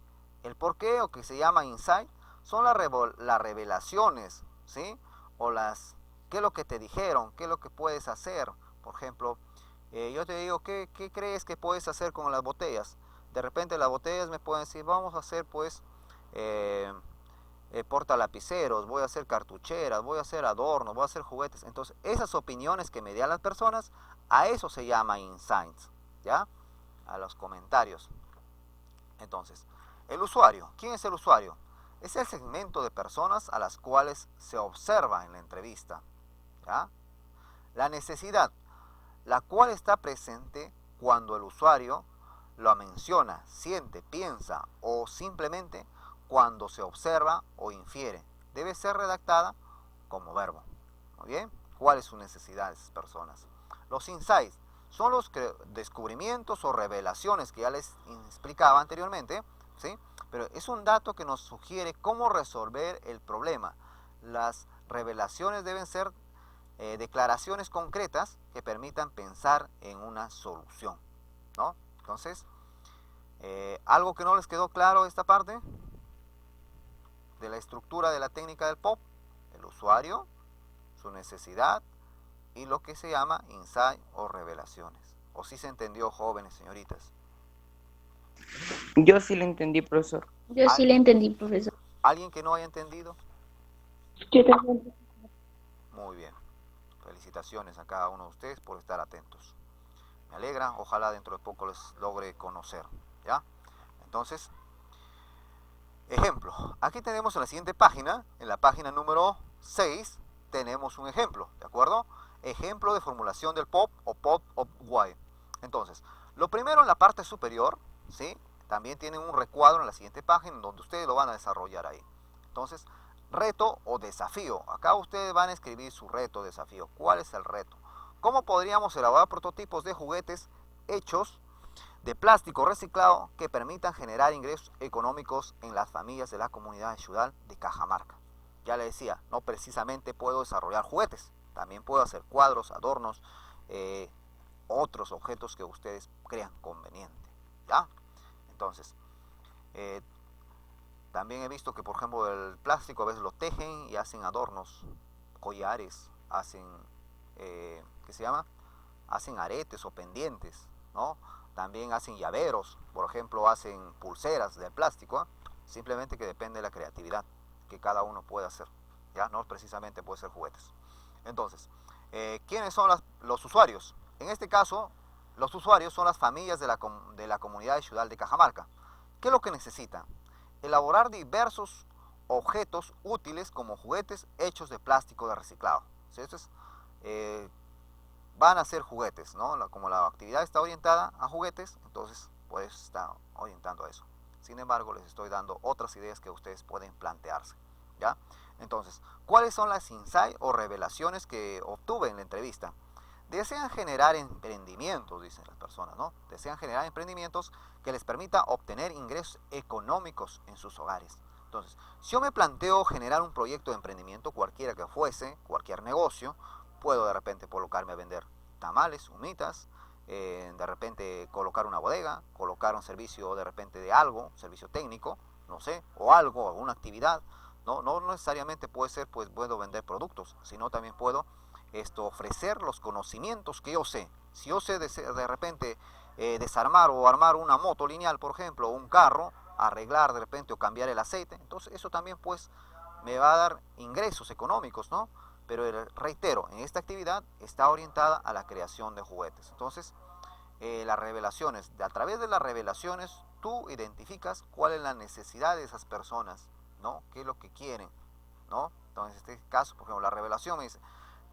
El por qué, o que se llama insight, son las revelaciones, ¿sí? O qué es lo que te dijeron, qué es lo que puedes hacer. Por ejemplo, yo te digo, ¿qué crees que puedes hacer con las botellas? De repente las botellas me pueden decir, vamos a hacer pues portalapiceros, voy a hacer cartucheras, voy a hacer adornos, voy a hacer juguetes. Entonces, esas opiniones que me dan las personas, a eso se llama insights, ¿ya? A los comentarios. Entonces, el usuario, ¿quién es el usuario? Es el segmento de personas a las cuales se observa en la entrevista, ¿ya? La necesidad, la cual está presente cuando el usuario lo menciona, siente, piensa o simplemente cuando se observa o infiere. Debe ser redactada como verbo. ¿Muy bien? ¿Cuál es su necesidad de esas personas? Los insights son los descubrimientos o revelaciones que ya les explicaba anteriormente, ¿sí? Pero es un dato que nos sugiere cómo resolver el problema. Las revelaciones deben ser declaraciones concretas que permitan pensar en una solución, ¿no? Entonces, ¿algo que no les quedó claro esta parte de la estructura de la técnica del POP? El usuario, su necesidad y lo que se llama insight o revelaciones. ¿O sí se entendió, jóvenes, señoritas? Yo sí lo entendí, profesor. Yo sí le entendí, profesor. ¿Alguien que no haya entendido? Yo también. Muy bien. Felicitaciones a cada uno de ustedes por estar atentos. Me alegra, ojalá dentro de poco les logre conocer, ¿ya? Entonces, ejemplo. Aquí tenemos en la siguiente página, en la página número 6, tenemos un ejemplo, ¿de acuerdo? Ejemplo de formulación del POP o POP of Y. Entonces, lo primero en la parte superior, ¿sí? También tienen un recuadro en la siguiente página donde ustedes lo van a desarrollar ahí. Entonces, reto o desafío. Acá ustedes van a escribir su reto o desafío. ¿Cuál es el reto? ¿Cómo podríamos elaborar prototipos de juguetes hechos de plástico reciclado que permitan generar ingresos económicos en las familias de la comunidad ciudad de Cajamarca? Ya les decía, no precisamente puedo desarrollar juguetes, también puedo hacer cuadros, adornos, otros objetos que ustedes crean conveniente, ¿ya? Entonces, también he visto que, por ejemplo, el plástico a veces lo tejen y hacen adornos, collares, hacen, ¿qué se llama? Hacen aretes o pendientes, ¿no? También hacen llaveros, por ejemplo, hacen pulseras de plástico, ¿eh? Simplemente que depende de la creatividad que cada uno puede hacer, ¿ya? No precisamente puede ser juguetes. Entonces, ¿quiénes son los usuarios? En este caso, los usuarios son las familias de la comunidad de Ciudad de Cajamarca. ¿Qué es lo que necesitan? Elaborar diversos objetos útiles como juguetes hechos de plástico de reciclado. ¿Sí? Entonces, van a ser juguetes, ¿no? Como la actividad está orientada a juguetes, entonces pues está orientando a eso. Sin embargo, les estoy dando otras ideas que ustedes pueden plantearse, ¿ya? Entonces, ¿cuáles son las insights o revelaciones que obtuve en la entrevista? Desean generar emprendimientos, dicen las personas, ¿no? Desean generar emprendimientos que les permita obtener ingresos económicos en sus hogares. Entonces, si yo me planteo generar un proyecto de emprendimiento, cualquiera que fuese, cualquier negocio, puedo de repente colocarme a vender tamales, humitas, de repente colocar una bodega, colocar un servicio de repente de algo, un servicio técnico, no sé, o algo, alguna actividad. No necesariamente puede ser, pues puedo vender productos, sino también puedo ofrecer los conocimientos que yo sé. Si yo sé de repente desarmar o armar una moto lineal, por ejemplo, o un carro, arreglar de repente o cambiar el aceite, entonces eso también pues me va a dar ingresos económicos, ¿no? Pero reitero, en esta actividad está orientada a la creación de juguetes. Entonces, las revelaciones, a través de las revelaciones, tú identificas cuál es la necesidad de esas personas, ¿no? ¿Qué es lo que quieren, ¿no? Entonces, en este caso, por ejemplo, la revelación me dice,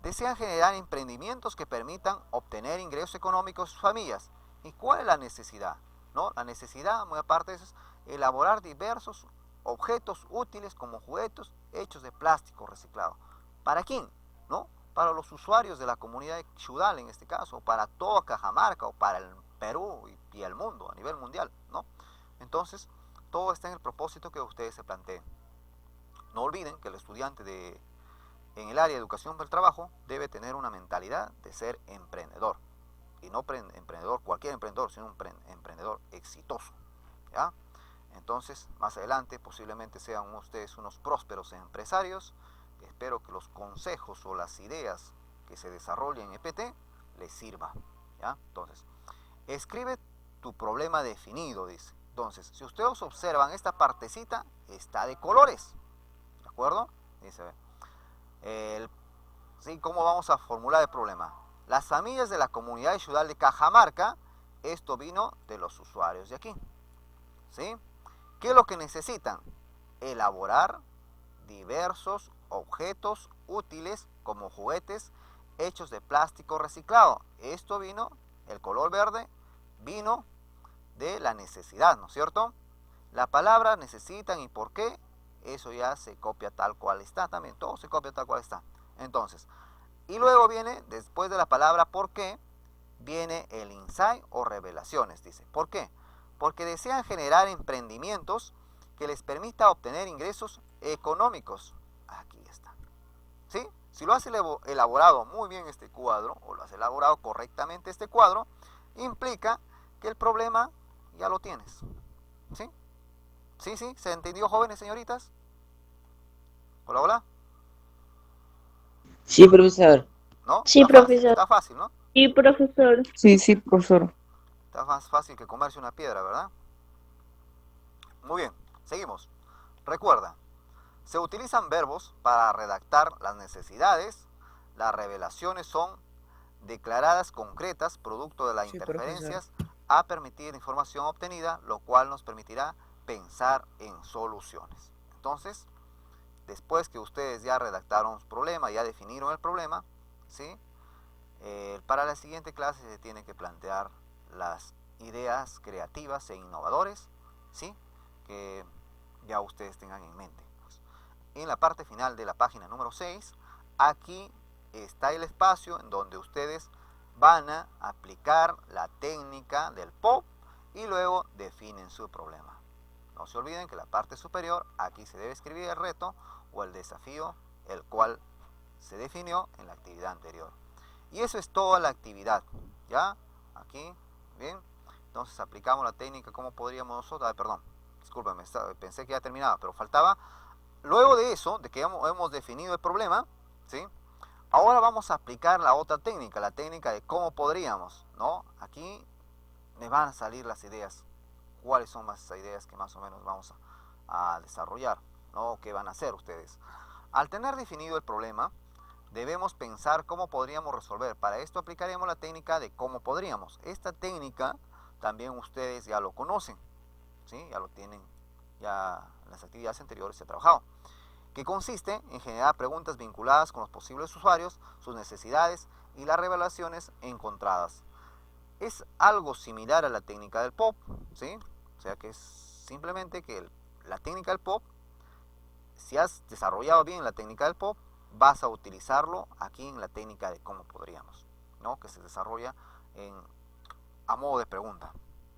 desean generar emprendimientos que permitan obtener ingresos económicos a sus familias. ¿Y cuál es la necesidad? ¿No? La necesidad, muy aparte de eso, es elaborar diversos objetos útiles como juguetes hechos de plástico reciclado. ¿Para quién? ¿No? Para los usuarios de la comunidad de Xudal, en este caso, o para toda Cajamarca, o para el Perú y el mundo, a nivel mundial, ¿no? Entonces, todo está en el propósito que ustedes se planteen. No olviden que el estudiante en el área de educación del trabajo debe tener una mentalidad de ser emprendedor. Y no emprendedor, cualquier emprendedor, sino un emprendedor exitoso, ¿ya? Entonces, más adelante, posiblemente sean ustedes unos prósperos empresarios. Espero que los consejos o las ideas que se desarrollen en EPT les sirva, ¿ya? Entonces, escribe tu problema definido, dice. Entonces, si ustedes observan esta partecita, está de colores, ¿de acuerdo? Dice, ¿sí? ¿Cómo vamos a formular el problema? Las familias de la comunidad de Ciudad de Cajamarca, esto vino de los usuarios de aquí, ¿sí? ¿Qué es lo que necesitan? Elaborar diversos objetos útiles como juguetes hechos de plástico reciclado. Esto vino, el color verde, vino de la necesidad, ¿no es cierto? La palabra necesitan y por qué, eso ya se copia tal cual está también, todo se copia tal cual está. Entonces, y luego viene, después de la palabra por qué, viene el insight o revelaciones, dice. ¿Por qué? Porque desean generar emprendimientos que les permita obtener ingresos económicos. Aquí está, ¿sí? Si lo has elaborado muy bien este cuadro, o lo has elaborado correctamente este cuadro, implica que el problema ya lo tienes, ¿sí? ¿Sí? ¿Se entendió, jóvenes, señoritas? Hola, hola. Sí, profesor. ¿No? Sí, Está fácil, profesor. está fácil, ¿no? Sí, profesor. Sí, profesor. Está más fácil que comerse una piedra, ¿verdad? Muy bien, seguimos. Recuerda, se utilizan verbos para redactar las necesidades. Las revelaciones son declaradas concretas, producto de las Sí, interferencias, a permitir información obtenida, lo cual nos permitirá pensar en soluciones. Entonces, después que ustedes ya redactaron su problema, ya definieron el problema, ¿sí? Para la siguiente clase se tienen que plantear las ideas creativas e innovadores, ¿sí? Que ya ustedes tengan en mente. En la parte final de la página número 6, aquí está el espacio en donde ustedes van a aplicar la técnica del POP y luego definen su problema. No se olviden que la parte superior, aquí se debe escribir el reto o el desafío, el cual se definió en la actividad anterior. Y eso es toda la actividad, ¿ya? Aquí, bien. Entonces aplicamos la técnica, ¿cómo podríamos nosotros? Perdón, discúlpame, pensé que ya terminaba, pero faltaba. Luego de eso, de que hemos definido el problema, ¿sí? Ahora vamos a aplicar la otra técnica, la técnica de cómo podríamos, ¿no? Aquí me van a salir las ideas. ¿Cuáles son más ideas que más o menos vamos a desarrollar, ¿no? ¿Qué van a hacer ustedes? Al tener definido el problema, debemos pensar cómo podríamos resolver. Para esto aplicaremos la técnica de cómo podríamos. Esta técnica también ustedes ya lo conocen, ¿sí? Ya lo tienen, ya en las actividades anteriores se ha trabajado, que consiste en generar preguntas vinculadas con los posibles usuarios, sus necesidades y las revelaciones encontradas. Es algo similar a la técnica del POP, ¿sí? O sea que es simplemente que la técnica del POP, si has desarrollado bien la técnica del POP, vas a utilizarlo aquí en la técnica de cómo podríamos, ¿no? Que se desarrolla a modo de pregunta,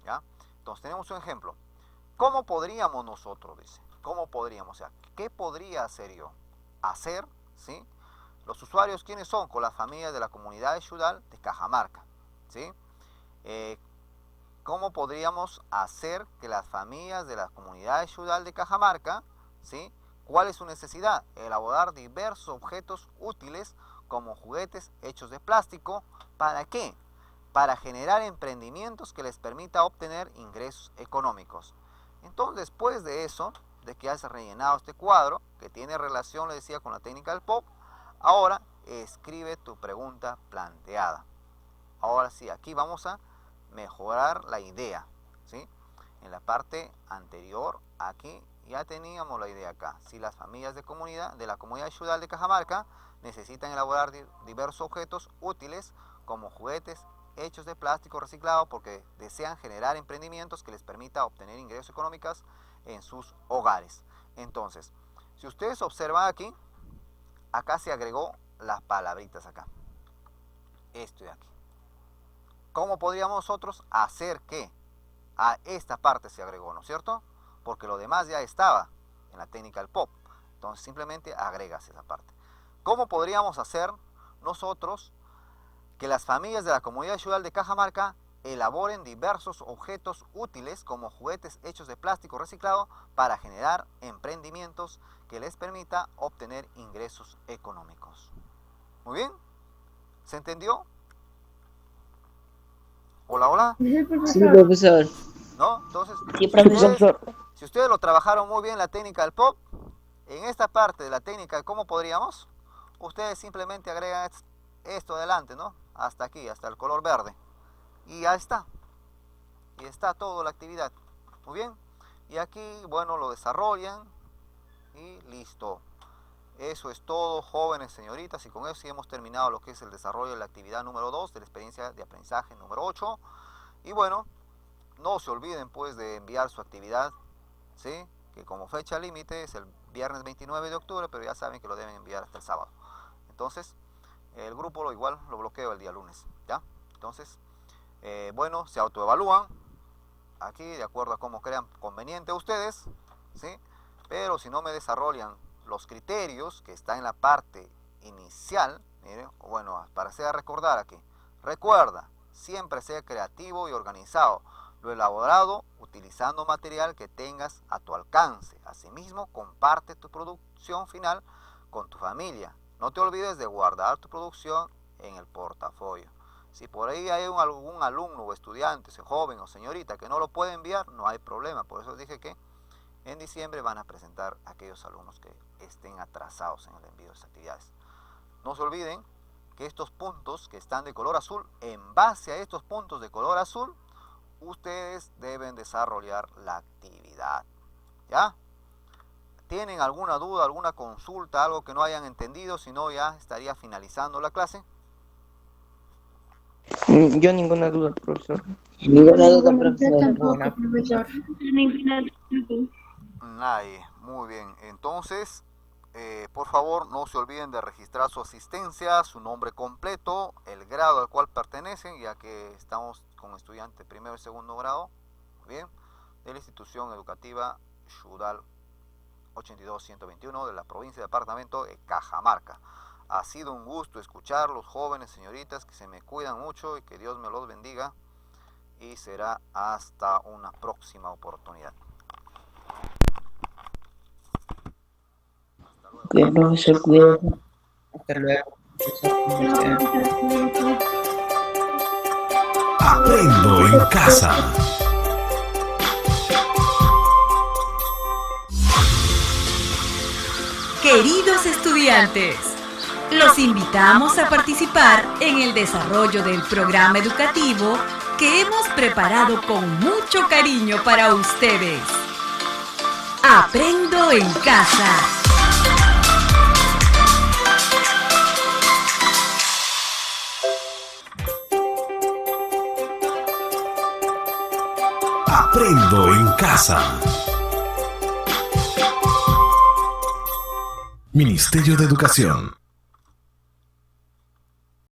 ¿ya? Entonces tenemos un ejemplo. ¿Cómo podríamos nosotros? Dice. ¿Cómo podríamos? O sea, ¿qué podría hacer yo? Hacer, ¿sí? Los usuarios, ¿quiénes son? Con las familias de la comunidad de Xudal de Cajamarca, ¿sí? ¿Cómo podríamos hacer que las familias de la comunidad de Xudal de Cajamarca, ¿sí? ¿Cuál es su necesidad? Elaborar diversos objetos útiles como juguetes hechos de plástico. ¿Para qué? Para generar emprendimientos que les permita obtener ingresos económicos. Entonces, después de eso, de que has rellenado este cuadro, que tiene relación, le decía, con la técnica del POP, ahora escribe tu pregunta planteada. Ahora sí, aquí vamos a mejorar la idea, ¿sí? En la parte anterior, aquí ya teníamos la idea acá. Si las familias de la comunidad Xudal de Cajamarca necesitan elaborar diversos objetos útiles como juguetes hechos de plástico reciclado porque desean generar emprendimientos que les permita obtener ingresos económicos en sus hogares. Entonces, si ustedes observan aquí, acá se agregó las palabritas acá. Esto de aquí. ¿Cómo podríamos nosotros hacer que a esta parte se agregó, ¿no es cierto? Porque lo demás ya estaba en la técnica del POP. Entonces simplemente agregas esa parte. ¿Cómo podríamos hacer nosotros que las familias de la comunidad Xudal de Cajamarca elaboren diversos objetos útiles como juguetes hechos de plástico reciclado para generar emprendimientos que les permita obtener ingresos económicos? Muy bien, ¿se entendió? Hola, hola. Sí, profesor. ¿No? Entonces, Sí, profesor. si ustedes lo trabajaron muy bien la técnica del POP, en esta parte de la técnica de cómo podríamos, ustedes simplemente agregan esto adelante, ¿no? Hasta aquí, hasta el color verde. Y ya está. Y está toda la actividad. Muy bien. Y aquí, bueno, lo desarrollan y listo. Eso es todo, jóvenes, señoritas, y con eso sí hemos terminado lo que es el desarrollo de la actividad número 2 de la experiencia de aprendizaje número 8. Y bueno, no se olviden pues de enviar su actividad, ¿sí? Que como fecha límite es el viernes 29 de octubre, pero ya saben que lo deben enviar hasta el sábado. Entonces, el grupo igual lo bloqueo el día lunes, ¿ya? Entonces, bueno, se autoevalúan aquí de acuerdo a cómo crean conveniente ustedes, ¿sí? Pero si no me desarrollan los criterios que están en la parte inicial, miren, bueno, para hacer recordar aquí, recuerda, siempre sea creativo y organizado, lo elaborado utilizando material que tengas a tu alcance. Asimismo, comparte tu producción final con tu familia, No te olvides de guardar tu producción en el portafolio. Si por ahí hay algún alumno o estudiante, joven o señorita que no lo puede enviar, no hay problema. Por eso dije que en diciembre van a presentar a aquellos alumnos que estén atrasados en el envío de esas actividades. No se olviden que estos puntos que están de color azul, en base a estos puntos de color azul, ustedes deben desarrollar la actividad. ¿Ya? ¿Tienen alguna duda, alguna consulta, algo que no hayan entendido? Si no, ya estaría finalizando la clase. Yo ninguna duda, profesor. Ninguna duda, profesor. tampoco, profesor. Ninguna duda. Nadie. Muy bien. Entonces, por favor, no se olviden de registrar su asistencia, su nombre completo, el grado al cual pertenecen, ya que estamos con estudiantes de primero y segundo grado, bien, de la institución educativa Xudal 82121 de la provincia de departamento de Cajamarca. Ha sido un gusto escucharlos, jóvenes, señoritas, que se me cuidan mucho y que Dios me los bendiga. Y será hasta una próxima oportunidad. Bien, profesor, cuídate. Hasta luego. Profesor. Aprendo en casa. Queridos estudiantes, los invitamos a participar en el desarrollo del programa educativo que hemos preparado con mucho cariño para ustedes. Aprendo en casa. Aprendo en casa. Ministerio de Educación.